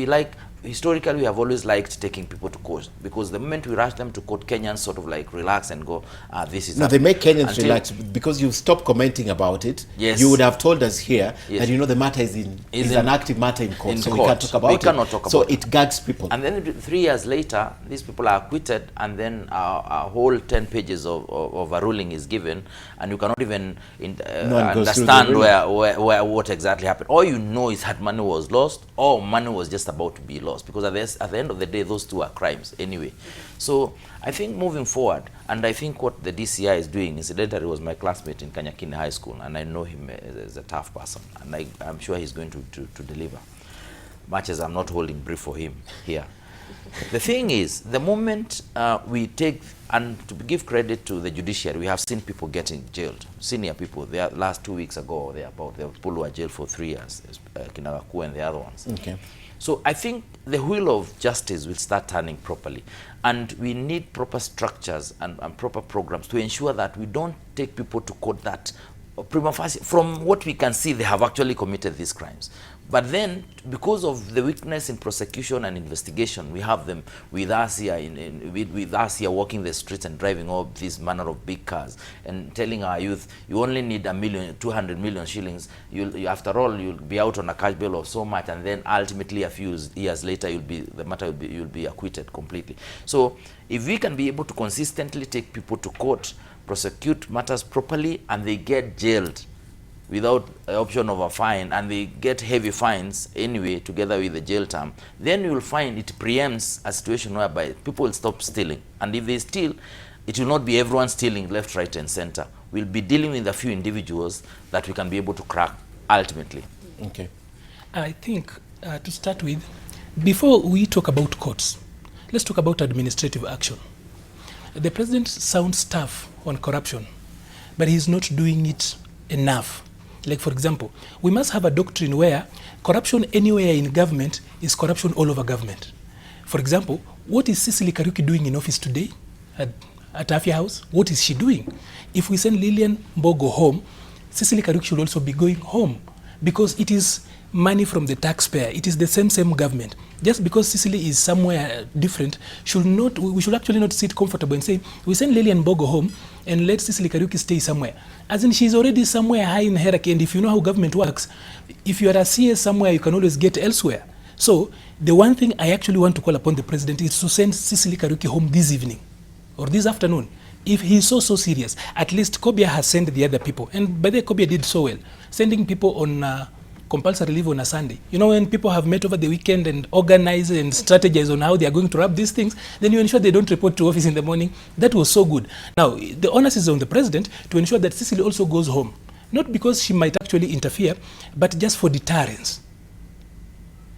historically, we have always liked taking people to court, because the moment we rush them to court, Kenyans sort of relax and go, this is... No, they make Kenyans relax, because you stop commenting about it. Yes. You would have told us here yes. that, the matter is an active matter in court, so we can't talk about it. We cannot talk about so it gags people. And then 3 years later, these people are acquitted, and then a whole 10 pages of a ruling is given, and you cannot even understand what exactly happened. All you know is that money was lost, or money was just about to be lost, because at the end of the day, those two are crimes anyway. So I think moving forward, and I think what the DCI is doing, incidentally, he was my classmate in Kanyakini High School, and I know him as a tough person, and I'm sure he's going to deliver, much as I'm not holding brief for him here. The thing is, the moment we take, and to give credit to the judiciary, we have seen people getting jailed, senior people. Last 2 weeks ago, there were people who were jailed for 3 years, Kinagaku and the other ones. Okay. So I think the wheel of justice will start turning properly, and we need proper structures and proper programs to ensure that we don't take people to court that prima facie, from what we can see, they have actually committed these crimes. But then, because of the weakness in prosecution and investigation, we have them with us here, with us here walking the streets and driving all these manner of big cars and telling our youth, you only need 200 million shillings. After all, you'll be out on a cash bail of so much, and then ultimately, a few years later, you'll be acquitted completely. So, if we can be able to consistently take people to court, prosecute matters properly, and they get jailed without the option of a fine, and they get heavy fines anyway together with the jail term, then you will find it preempts a situation whereby people will stop stealing. And if they steal, it will not be everyone stealing left, right, and center. We'll be dealing with a few individuals that we can be able to crack ultimately. Okay. I think to start with, before we talk about courts, let's talk about administrative action. The president sounds tough on corruption, but he's not doing it enough. Like, for example, we must have a doctrine where corruption anywhere in government is corruption all over government. For example, what is Cecily Kariuki doing in office today at Afya House? What is she doing? If we send Lillian Mbogo home, Cecily Kariuki should also be going home, because it is money from the taxpayer. It is the same government. Just because Cecily is somewhere different, we should actually not sit comfortable and say, we send Lillian Mbogo home and let Cecily Kariuki stay somewhere. As in, she's already somewhere high in hierarchy, and if you know how government works, if you are a CS somewhere, you can always get elsewhere. So, the one thing I actually want to call upon the president is to send Cecily Kariuki home this evening, or this afternoon. If he's so serious, at least Kobia has sent the other people. And by the way, Kobia did so well, sending people on compulsory leave on a Sunday. You know, when people have met over the weekend and organize and strategize on how they are going to wrap these things, then you ensure they don't report to office in the morning. That was so good. Now, the onus is on the president to ensure that Cecily also goes home. not because she might actually interfere, but just for deterrence.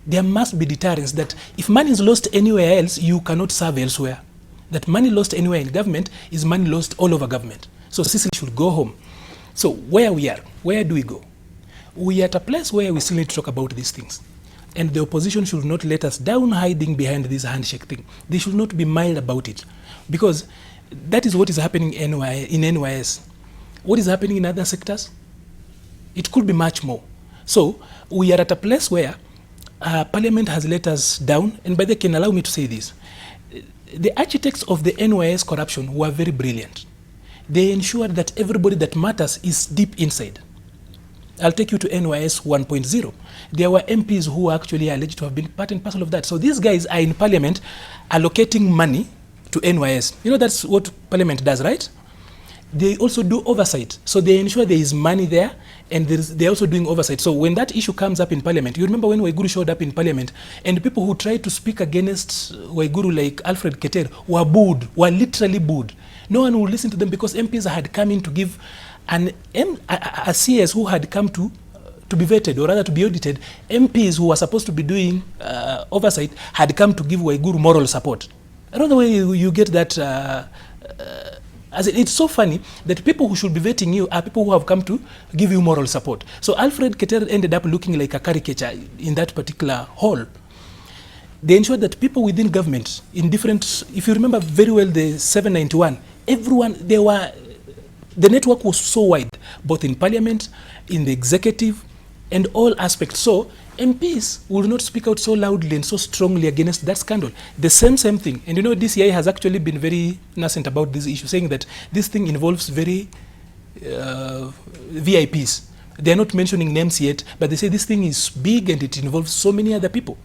There must be deterrence that if money is lost anywhere else, you cannot serve elsewhere. That money lost anywhere in government is money lost all over government. So Sicily should go home. So where we are, where do we go? We are at a place where we still need to talk about these things. And the opposition should not let us down hiding behind this handshake thing. They should not be mild about it. Because that is what is happening in NYS. What is happening in other sectors? It could be much more. So we are at a place where Parliament has let us down. And by the way, can allow me to say this. The architects of the NYS corruption were very brilliant. They ensured that everybody that matters is deep inside. I'll take you to NYS 1.0. There were MPs who were actually alleged to have been part and parcel of that. So these guys are in Parliament allocating money to NYS. You know, that's what Parliament does, right? They also do oversight. So they ensure there is money there, and they're also doing oversight. So when that issue comes up in Parliament, you remember when Waiguru showed up in Parliament, and people who tried to speak against Waiguru, like Alfred Keter, were booed, were literally booed. No one would listen to them because MPs had come in to give a CS who had come to be vetted, or rather to be audited. MPs who were supposed to be doing oversight had come to give Waiguru moral support. I don't know where you get that. As it's so funny that people who should be vetting you are people who have come to give you moral support. So Alfred Keter ended up looking like a caricature in that particular hall. They ensured that people within government, in different, if you remember very well the 791, everyone, the network was so wide, both in Parliament, in the executive, and all aspects. So MPs will not speak out so loudly and so strongly against that scandal. The same thing. And you know, DCI has actually been very nascent about this issue, saying that this thing involves very VIPs. They're not mentioning names yet, but they say this thing is big and it involves so many other people.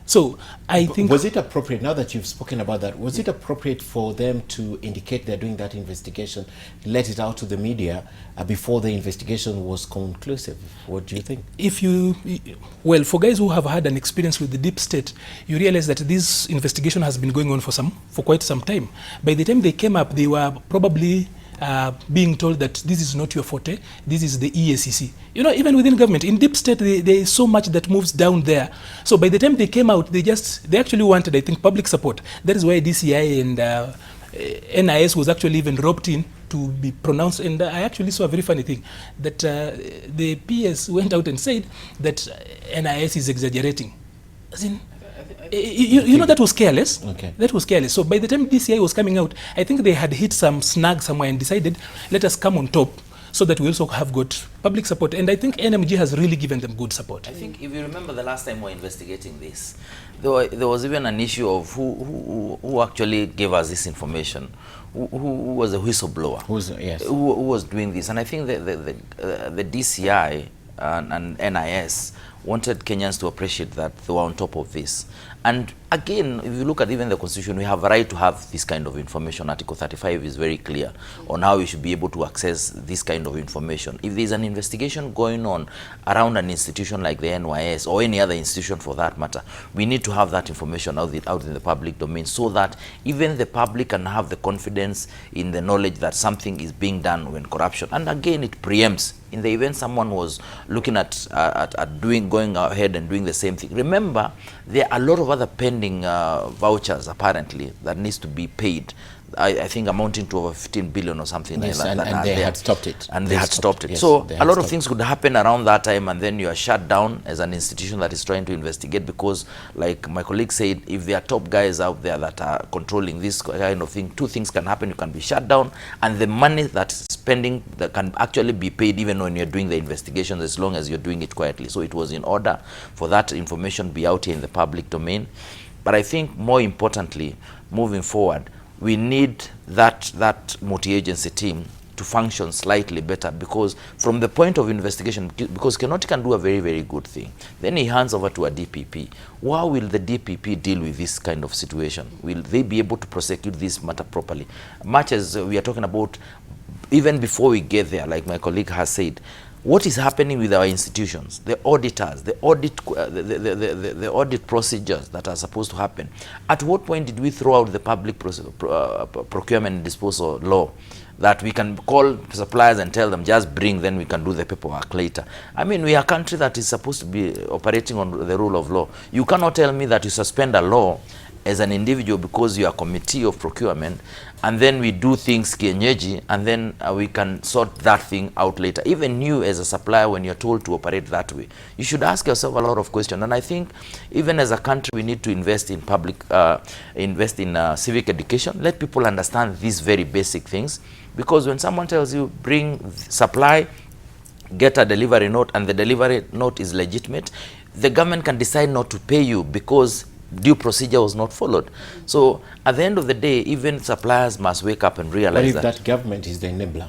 So I think... Was it appropriate, now that you've spoken about that, was it appropriate for them to indicate they're doing that investigation, let it out to the media before the investigation was conclusive? What do you think? Well, for guys who have had an experience with the deep state, you realize that this investigation has been going on for quite some time. By the time they came up, they were probably being told that this is not your forte, this is the EACC. You know, even within government, in deep state, there is so much that moves down there. So by the time they came out, they actually wanted, I think, public support. That is why DCI and NYS was actually even roped in to be pronounced. And I actually saw a very funny thing, that the PS went out and said that NYS is exaggerating. As in, you know, that was careless. Okay. That was careless. So by the time DCI was coming out, I think they had hit some snag somewhere and decided, let us come on top so that we also have got public support. And I think NMG has really given them good support. I think if you remember the last time we were investigating this, there was even an issue of who actually gave us this information, who was a whistleblower, who was doing this. And I think the DCI and NIS wanted Kenyans to appreciate that they were on top of this. And again, if you look at even the Constitution, we have a right to have this kind of information. Article 35 is very clear on how we should be able to access this kind of information. If there's an investigation going on around an institution like the NYS or any other institution for that matter, we need to have that information out in the public domain so that even the public can have the confidence in the knowledge that something is being done when corruption. And again, it preempts. In the event someone was looking at going ahead and doing the same thing. Remember, there are a lot of other pending vouchers apparently that needs to be paid. I think amounting to over 15 billion or something. Yes, like that. And they had stopped it. And they had stopped it. Yes, so a lot of things could happen around that time, and then you are shut down as an institution that is trying to investigate, because like my colleague said, if there are top guys out there that are controlling this kind of thing, two things can happen. You can be shut down, and the money that's spending that can actually be paid even when you're doing the investigations, as long as you're doing it quietly. So it was in order for that information be out here in the public domain. But I think more importantly, moving forward, we need that multi-agency team to function slightly better, because from the point of investigation, because Kenoti can do a very, very good thing. Then he hands over to a DPP. How will the DPP deal with this kind of situation? Will they be able to prosecute this matter properly? Much as we are talking about, even before we get there, like my colleague has said, what is happening with our institutions, the auditors, the audit procedures that are supposed to happen. At what point did we throw out the public procurement and disposal law, that we can call suppliers and tell them just bring, then we can do the paperwork later? I mean, we are a country that is supposed to be operating on the rule of law. You cannot tell me that you suspend a law as an individual because you are a committee of procurement, and then we do things kienyeji, and then we can sort that thing out later. Even you as a supplier, when you're told to operate that way, you should ask yourself a lot of questions. And I think even as a country, we need to invest in civic education. Let people understand these very basic things, because when someone tells you bring supply, get a delivery note, and the delivery note is legitimate, the government can decide not to pay you because due procedure was not followed. So at the end of the day, even suppliers must wake up and realize that. But if that government is the enabler?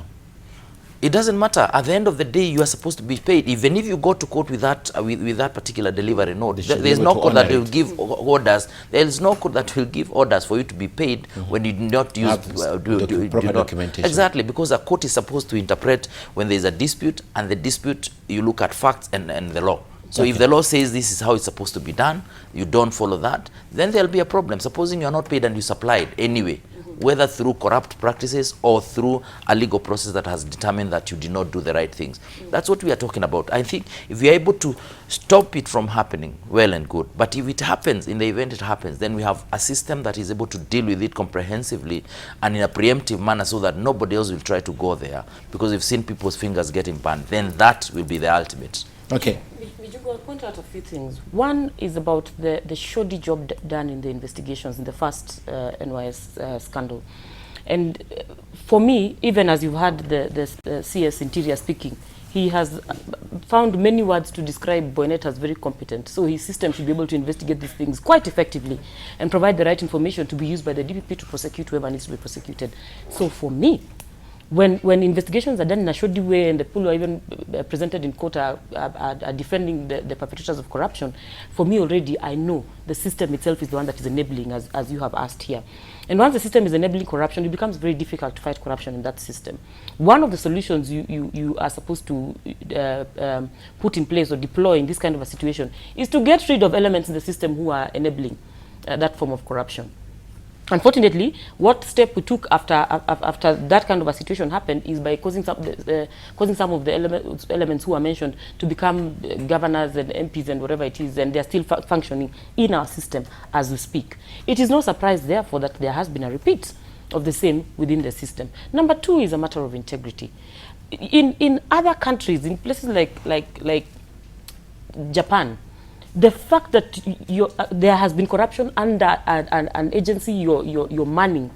It doesn't matter. At the end of the day, you are supposed to be paid. Even if you go to court with that particular delivery note, there is no court that will give orders. There is no court that will give orders for you to be paid when you do not use proper documentation. Exactly, because a court is supposed to interpret when there is a dispute, and the dispute, you look at facts and the law. So if the law says this is how it's supposed to be done, you don't follow that, then there'll be a problem. Supposing you're not paid and you supplied anyway, whether through corrupt practices or through a legal process that has determined that you did not do the right things. That's what we are talking about. I think if we are able to stop it from happening, well and good. But if it happens, in the event it happens, then we have a system that is able to deal with it comprehensively and in a preemptive manner, so that nobody else will try to go there, because we've seen people's fingers getting burned. Then that will be the ultimate. Okay. Mijungu, I'll point out a few things. One is about the shoddy job done in the investigations in the first NYS scandal. And for me, even as you've heard the CS Interior speaking, he has found many words to describe Boynet as very competent. So his system should be able to investigate these things quite effectively and provide the right information to be used by the DPP to prosecute whoever needs to be prosecuted. So for me, when investigations are done in a shoddy way and the people who are even presented in court are defending the perpetrators of corruption, for me already, I know the system itself is the one that is enabling, as you have asked here. And once the system is enabling corruption, it becomes very difficult to fight corruption in that system. One of the solutions you are supposed to put in place or deploy in this kind of a situation is to get rid of elements in the system who are enabling that form of corruption. Unfortunately, what step we took after that kind of a situation happened is by causing some of the elements who are mentioned to become governors and MPs and whatever it is, and they are still functioning in our system as we speak. It is no surprise, therefore, that there has been a repeat of the same within the system. Number two is a matter of integrity. In other countries, in places like Japan, the fact that there has been corruption under an agency you're manning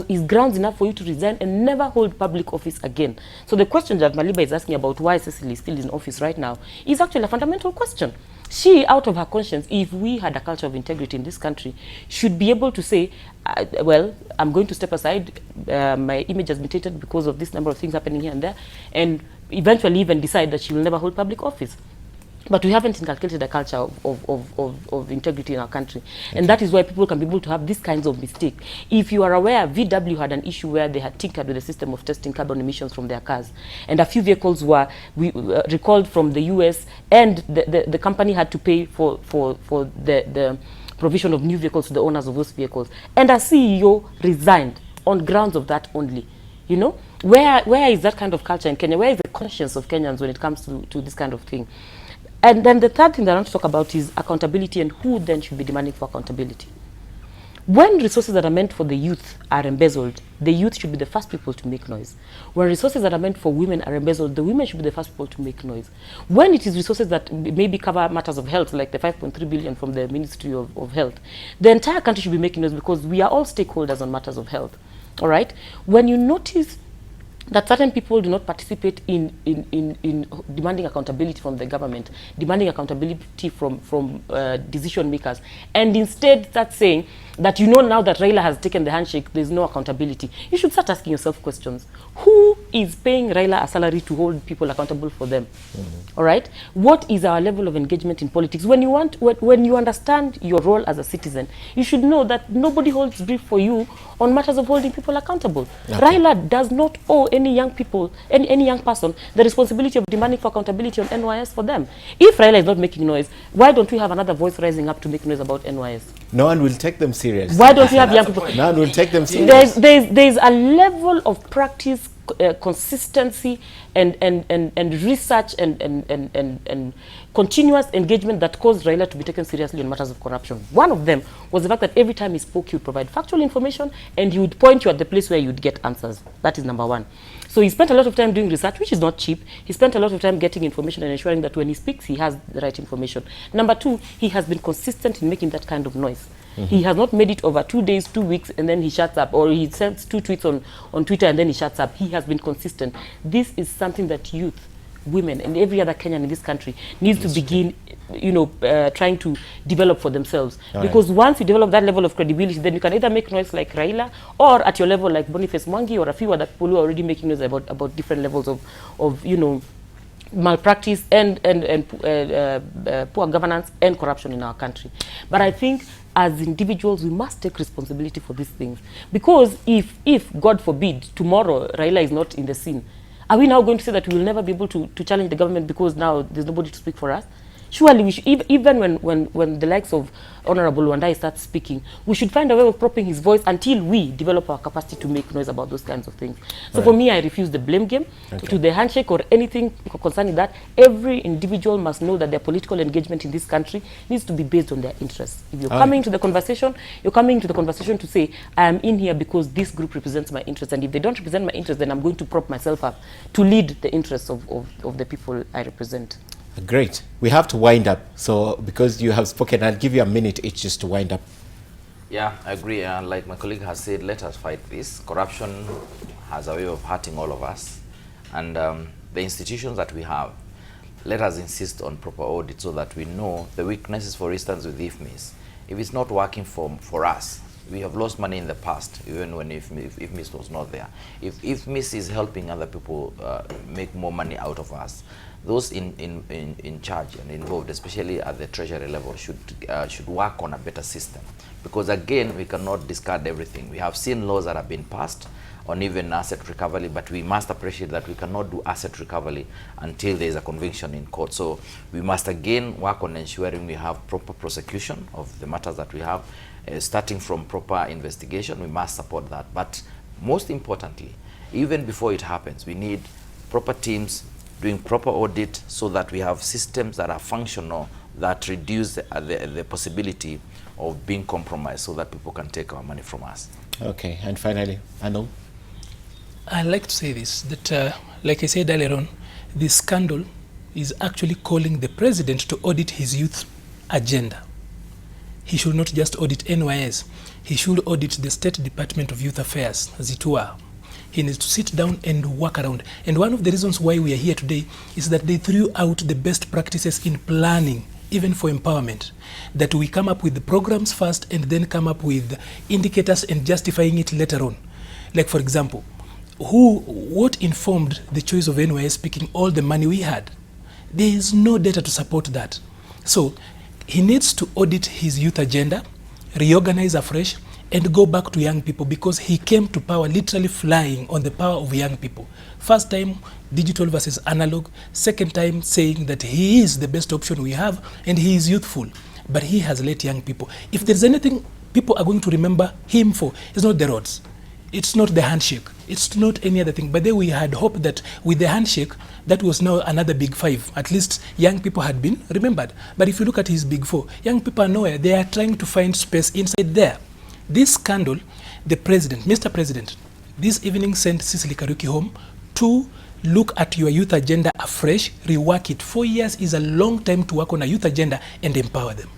is grounds enough for you to resign and never hold public office again. So the question that Maliba is asking about why Cecily is still in office right now is actually a fundamental question. She, out of her conscience, if we had a culture of integrity in this country, should be able to say, well, I'm going to step aside, my image has been tainted because of this number of things happening here and there, and eventually even decide that she will never hold public office. But we haven't inculcated a culture of integrity in our country. Okay. And that is why people can be able to have these kinds of mistakes. If you are aware, VW had an issue where they had tinkered with the system of testing carbon emissions from their cars. And a few vehicles were recalled from the US, and the company had to pay for the provision of new vehicles to the owners of those vehicles. And a CEO resigned on grounds of that only. You know, where is that kind of culture in Kenya? Where is the conscience of Kenyans when it comes to this kind of thing? And then the third thing that I want to talk about is accountability, and who then should be demanding for accountability. When resources that are meant for the youth are embezzled, the youth should be the first people to make noise. When resources that are meant for women are embezzled, the women should be the first people to make noise. When it is resources that maybe cover matters of health, like the 5.3 billion from the Ministry of Health, the entire country should be making noise, because we are all stakeholders on matters of health. All right? When you notice that certain people do not participate in demanding accountability from the government, demanding accountability from decision makers, and instead start saying that you know now that Raila has taken the handshake, there's no accountability, you should start asking yourself questions. Who is paying Raila a salary to hold people accountable for them? All right? What is our level of engagement in politics? When you understand your role as a citizen, you should know that nobody holds brief for you on matters of holding people accountable. Okay. Raila does not owe any young people, any young person, the responsibility of demanding for accountability on NYS for them. If Raila is not making noise, why don't we have another voice rising up to make noise about NYS? No one will take them serious. Why don't we have young people? No one will take them serious. There's a level of practice, consistency, and research and continuous engagement that caused Raila to be taken seriously on matters of corruption. One of them was the fact that every time he spoke, he would provide factual information and he would point you at the place where you'd get answers. That is number one. So he spent a lot of time doing research, which is not cheap. He spent a lot of time getting information and ensuring that when he speaks, he has the right information. Number two, he has been consistent in making that kind of noise. He has not made it over 2 days, 2 weeks, and then he shuts up, or he sends 2 tweets on Twitter and then he shuts up. He has been consistent. This is something that youth, women, and every other Kenyan in this country needs to begin, trying to develop for themselves. Because once you develop that level of credibility, then you can either make noise like Raila, or at your level like Boniface Mwangi, or a few other people who are already making noise about different levels of malpractice and poor governance and corruption in our country. But I think as individuals, we must take responsibility for these things. Because if God forbid, tomorrow Raila is not in the scene, are we now going to say that we will never be able to challenge the government because now there's nobody to speak for us? Surely we should, even when the likes of Honorable Wandai starts speaking, we should find a way of propping his voice until we develop our capacity to make noise about those kinds of things. So for me, I refuse the blame game to the handshake or anything concerning that. Every individual must know that their political engagement in this country needs to be based on their interests. If you're coming to the conversation, you're coming to the conversation to say, I am in here because this group represents my interests. And if they don't represent my interests, then I'm going to prop myself up to lead the interests of the people I represent. Great. We have to wind up. So because you have spoken, I'll give you a minute each just to wind up. Yeah, I agree. Like my colleague has said, let us fight this. Corruption has a way of hurting all of us. And the institutions that we have, let us insist on proper audit so that we know the weaknesses, for instance, with IFMIS. If it's not working for us, we have lost money in the past, even when IFMIS was not there. If IFMIS is helping other people make more money out of us, those in charge and involved, especially at the treasury level, should work on a better system. Because again, we cannot discard everything. We have seen laws that have been passed on even asset recovery, but we must appreciate that we cannot do asset recovery until there is a conviction in court. So we must again work on ensuring we have proper prosecution of the matters that we have, starting from proper investigation. We must support that. But most importantly, even before it happens, we need proper teams doing proper audit so that we have systems that are functional, that reduce the possibility of being compromised so that people can take our money from us. Okay, and finally, Arnold? I'd like to say this, that like I said earlier on, this scandal is actually calling the president to audit his youth agenda. He should not just audit NYS, he should audit the State Department of Youth Affairs, as it were. He needs to sit down and work around. And one of the reasons why we are here today is that they threw out the best practices in planning, even for empowerment. That we come up with the programs first and then come up with indicators and justifying it later on. Like for example, what informed the choice of NYS picking all the money we had? There is no data to support that. So he needs to audit his youth agenda, reorganize afresh, and go back to young people, because he came to power literally flying on the power of young people. First time, digital versus analog. Second time, saying that he is the best option we have and he is youthful. But he has let young people. If there's anything people are going to remember him for, it's not the roads. It's not the handshake. It's not any other thing. But then we had hoped that with the handshake, that was now another big five. At least young people had been remembered. But if you look at his big four, young people are nowhere. They are trying to find space inside there. This scandal, the president, Mr. President, this evening sent Cicely Kariuki home to look at your youth agenda afresh, rework it. 4 years is a long time to work on a youth agenda and empower them.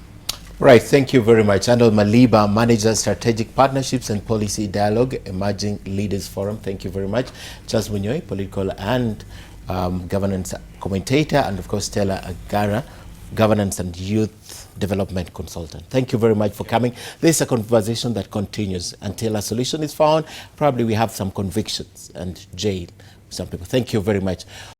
Right, thank you very much. Arnold Maliba, Manager, Strategic Partnerships and Policy Dialogue, Emerging Leaders Forum. Thank you very much. Charles Munyui, Political and Governance Commentator, and of course Stella Agara, governance and youth development consultant. Thank you very much for coming. This is a conversation that continues until a solution is found. Probably we have some convictions and jail some people. Thank you very much.